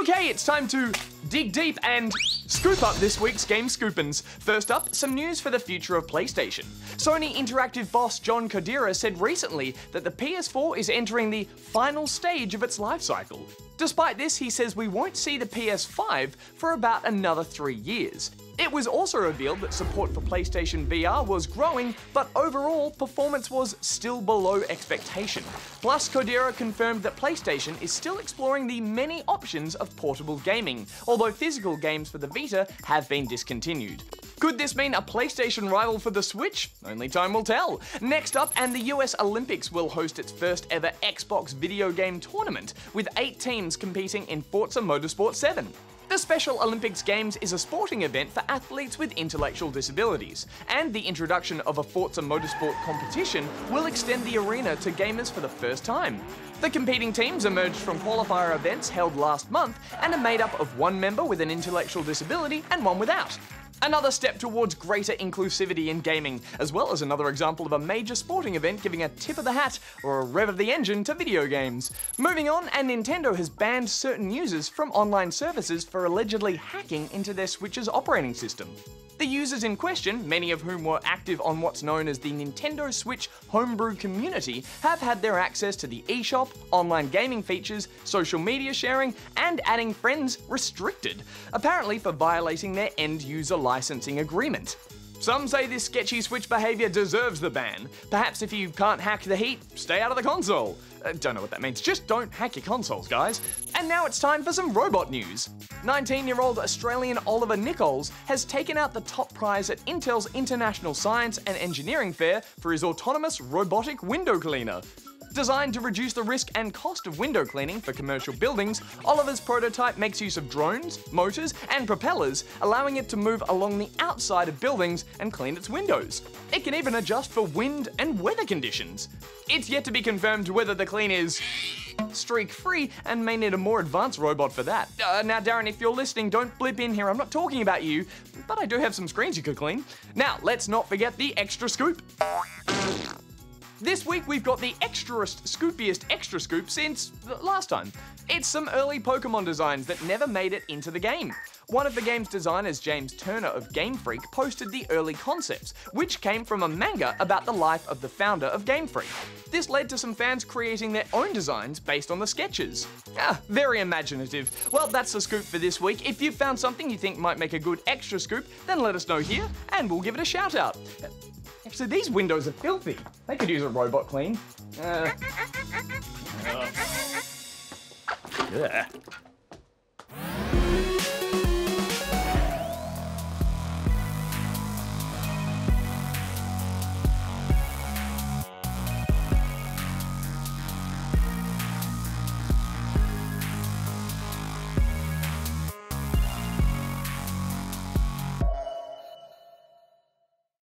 Okay, it's time to dig deep and scoop up this week's Game Scoopins. First up, some news for the future of PlayStation. Sony Interactive boss John Kodera said recently that the PS4 is entering the final stage of its life cycle. Despite this, he says we won't see the PS5 for about another 3 years. It was also revealed that support for PlayStation VR was growing, but overall performance was still below expectation. Plus, Kodera confirmed that PlayStation is still exploring the many options of portable gaming, although physical games for the Vita have been discontinued. Could this mean a PlayStation rival for the Switch? Only time will tell. Next up, and the US Olympics will host its first ever Xbox video game tournament, with 8 teams competing in Forza Motorsport 7. The Special Olympics Games is a sporting event for athletes with intellectual disabilities, and the introduction of a Forza Motorsport competition will extend the arena to gamers for the first time. The competing teams emerged from qualifier events held last month and are made up of one member with an intellectual disability and one without. Another step towards greater inclusivity in gaming, as well as another example of a major sporting event giving a tip of the hat or a rev of the engine to video games. Moving on, and Nintendo has banned certain users from online services for allegedly hacking into their Switch's operating system. The users in question, many of whom were active on what's known as the Nintendo Switch homebrew community, have had their access to the eShop, online gaming features, social media sharing, and adding friends restricted, apparently for violating their end-user licensing agreement. Some say this sketchy Switch behaviour deserves the ban. Perhaps if you can't hack the heat, stay out of the console. Don't know what that means, just don't hack your consoles, guys. And now it's time for some robot news. 19-year-old Australian Oliver Nichols has taken out the top prize at Intel's International Science and Engineering Fair for his autonomous robotic window cleaner. Designed to reduce the risk and cost of window cleaning for commercial buildings, Oliver's prototype makes use of drones, motors, and propellers, allowing it to move along the outside of buildings and clean its windows. It can even adjust for wind and weather conditions. It's yet to be confirmed whether the clean is streak-free and may need a more advanced robot for that. Now, Darren, if you're listening, don't blip in here. I'm not talking about you, but I do have some screens you could clean. Now, let's not forget the extra scoop. This week we've got the scoopiest extra scoop since last time. It's some early Pokemon designs that never made it into the game. One of the game's designers, James Turner of Game Freak, posted the early concepts, which came from a manga about the life of the founder of Game Freak. This led to some fans creating their own designs based on the sketches. Very imaginative. Well, that's the scoop for this week. If you've found something you think might make a good extra scoop, then let us know here, and we'll give it a shout out. Actually, these windows are filthy. They could use a robot clean. Yeah.